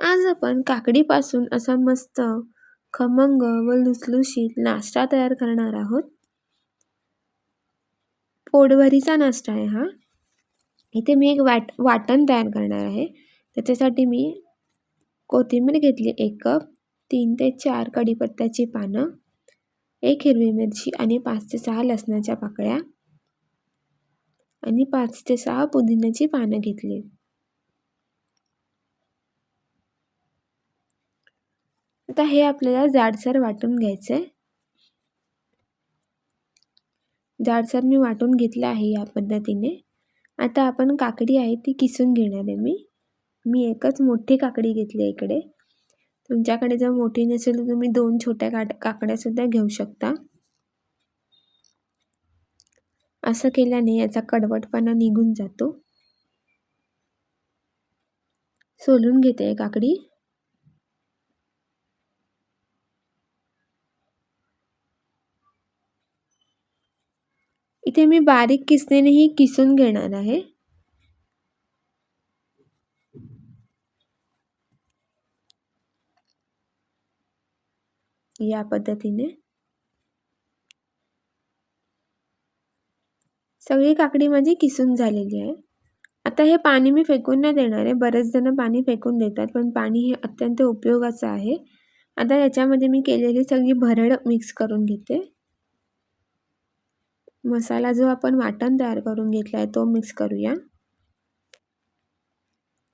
आज आपण काकडीपासून असा मस्त खमंग व लुसलुशीत नाश्ता तयार करणार आहोत. पोटभरीचा नाश्ता आहे हा. इथे मी एक वाटण तयार करणार आहे. त्याच्यासाठी मी कोथिंबीर घेतली 1 कप, 3 ते 4 कढीपत्त्याची पानं, 1 हिरवी मिरची आणि 5 ते 6 लसणाच्या पाकळ्या आणि 5 ते 6 पुदिन्याची पानं घेतली. आता हे आपल्याला जाडसर वाटून घ्यायचंय. जाडसर मी वाटून घेतलं आहे या पद्धतीने. आता आपण काकडी आहे ती किसून घेणार आहे मी एकच मोठी काकडी घेतली आहे इकडे. तुमच्याकडे जर मोठी नसेल तर तुम्ही 2 छोट्या काकड्या सुद्धा घेऊ शकता. असं केल्याने याचा कडवटपणा निघून जातो. सोलून घेते काकडी. इथे मी बारीक किसणीनेही किसून घेणार आहे. या पद्धतीने सगळी काकडी माझी किसून झालेली आहे. आता हे पाणी मी फेकून नाही देणार आहे. बरेच जण पाणी फेकून देतात, पण पाणी हे अत्यंत उपयोगाचं आहे. आता याच्यामध्ये मी केलेली सगळी भरड मिक्स करून घेते. मसाला जो आपण वाटण तयार करून घेतला आहे तो मिक्स करूया.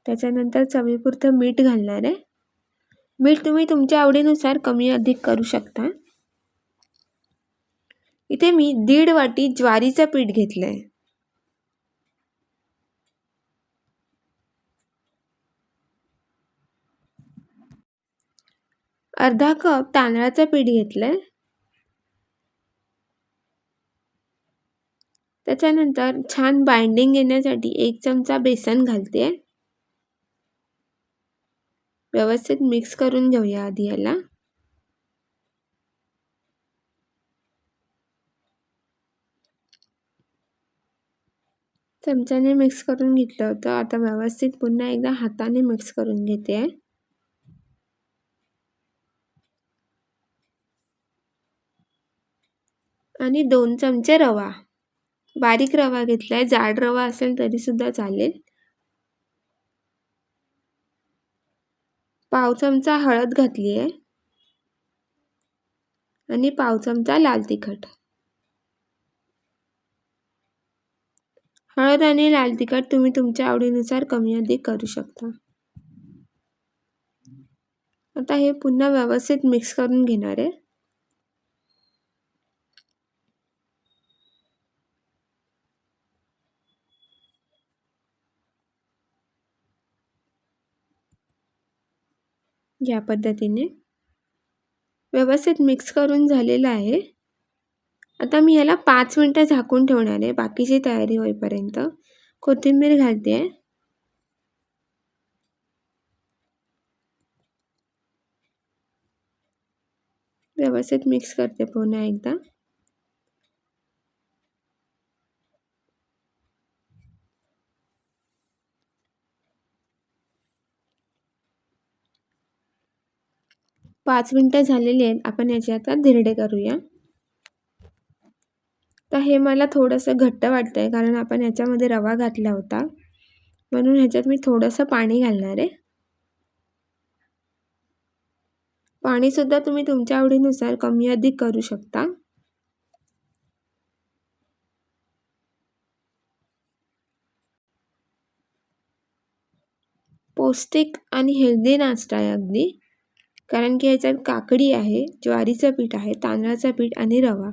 त्याच्यानंतर चवीपुरतं मीठ घालणार आहे. मीठ तुम्ही तुमच्या आवडीनुसार कमी अधिक करू शकता. इथे मी 1.5 वाटी ज्वारीचं पीठ घेतलंय. अर्धा कप तांदळाचं पीठ घेतलंय. त्याच्यानंतर छान बाइंडिंग येण्यासाठी 1 चमचा बेसन घालते. व्यवस्थित मिक्स करून घेऊया आधी याला. चमच्याने मिक्स करून घेतलं होतं. आता व्यवस्थित पुन्हा एकदा हाताने मिक्स करून घेते. आणि 2 चमचे रवा, बारीक रवा घेतलाय. जाड रवा असेल तरी सुद्धा चालेल. पाव चमचा हळद घातली आहे आणि पाव चमचा लाल तिखट. हळद आणि लाल तिखट तुम्ही तुमच्या आवडीनुसार कमी अधिक करू शकता. आता हे पुन्हा व्यवस्थित मिक्स करून घेणार आहे. या पद्धतीने व्यवस्थित मिक्स करून झालेलं आहे. आता मी याला 5 मिनिटं झाकून ठेवणार आहे बाकीची तयारी होईपर्यंत. कोथिंबीर घालते. व्यवस्थित मिक्स करते पुन्हा एकदा. पाच मिनिटं झालेली आहेत. आपण याचे आता धिरडे करूया. तर हे मला थोडंसं घट्ट वाटतंय कारण आपण याच्यामध्ये रवा घातला होता, म्हणून ह्याच्यात मी थोडंसं पाणी घालणार आहे. पाणी सुद्धा तुम्ही तुमच्या आवडीनुसार कमी अधिक करू शकता. पौष्टिक आणि हेल्दी नाश्ता आहे अगदी, कारण की ह्याच्यात काकडी आहे, ज्वारीचं पीठ आहे, तांदळाचं पीठ आणि रवा.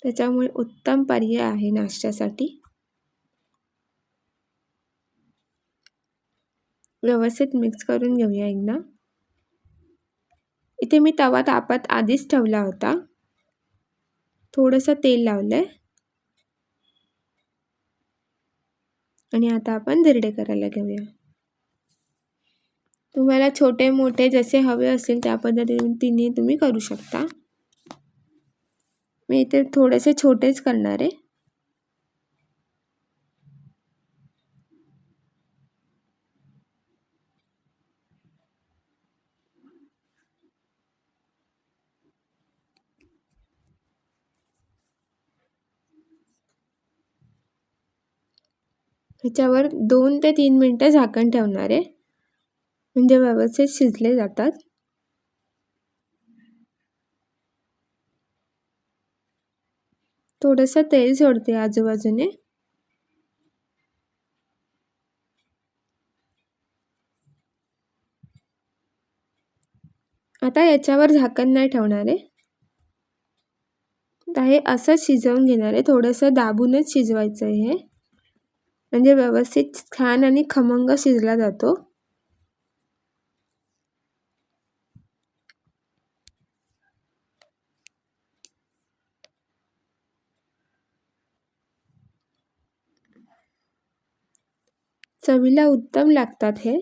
त्याच्यामुळे उत्तम पर्याय आहे नाश्त्यासाठी. व्यवस्थित मिक्स करून घेऊया एकदा. इथे मी तवा तापत आधीच ठेवला होता. थोडंसं तेल लावलंय आणि आता आपण धिरडे करायला घेऊया. तुम्हाला छोटे मोठे जसे हवे असेल त्या पद्धतीने तुम्ही करू शकता. मी इथे थोडेसे छोटेच करणार आहे. ह्याच्यावर 2 ते 3 मिनटं झाकण ठेवणार आहे, म्हणजे व्यवस्थित शिजले जातात. थोडंसं तेल सोडते आजूबाजूने. आता याच्यावर झाकण नाही ठेवणार आहे. आता हे असंच शिजवून घेणार आहे. थोडंसं दाबूनच शिजवायचं आहे हे, म्हणजे व्यवस्थित छान आणि खमंग शिजला जातो. चवीला उत्तम लागतात हे.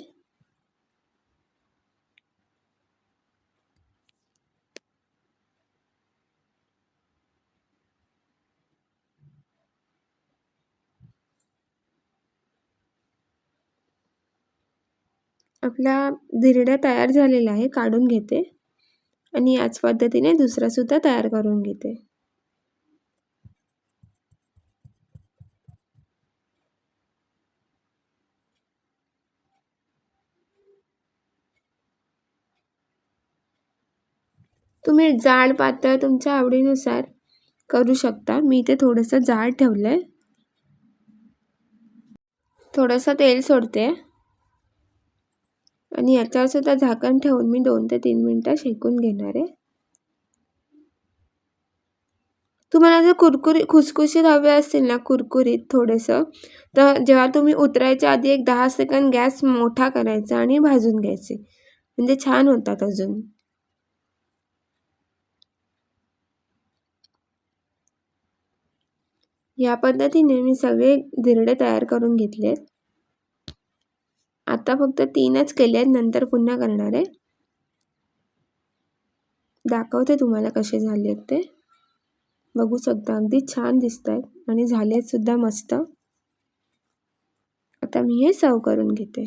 आपला धिरडा तयार झालेला आहे, काढून घेते आणि याच पद्धतीने दुसरा सुद्धा तयार करून घेते. तुम्ही जाड पातळ तुमच्या आवडीनुसार करू शकता. मी इथे थोडंसं जाड ठेवलंय. थोडंसं तेल सोडते आणि याच्यावर सुद्धा झाकण ठेवून मी 2 ते 3 मिनटं शेकून घेणार आहे. तुम्हाला जर कुरकुरीत खुसखुशीत हवे असतील ना, कुरकुरीत थोडंसं, तर जेव्हा तुम्ही उतरायच्या आधी एक 10 सेकंद गॅस मोठा करायचा आणि भाजून घ्यायचे, म्हणजे छान होतात अजून. या पद्धतीने मी सगळे धिरडे तयार करून घेतलेत. आता फक्त 3च केले आहेत, नंतर पुन्हा करणार आहे. दाखवते तुम्हाला कसे झाले आहेत ते. बघू शकता, अगदी छान दिसत आहेत आणि झालेत सुद्धा मस्त. आता मी हे सर्व करून घेते.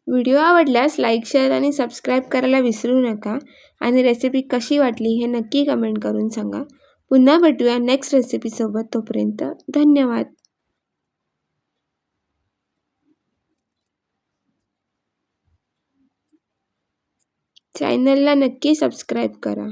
व्हिडिओ आवडल्यास लाईक, शेअर आणि सबस्क्राईब करायला विसरू नका आणि रेसिपी कशी वाटली हे नक्की कमेंट करून सांगा. पुन्हा भेटूया नेक्स्ट रेसिपीसोबत. तोपर्यंत धन्यवाद. चॅनलला नक्की सबस्क्राईब करा.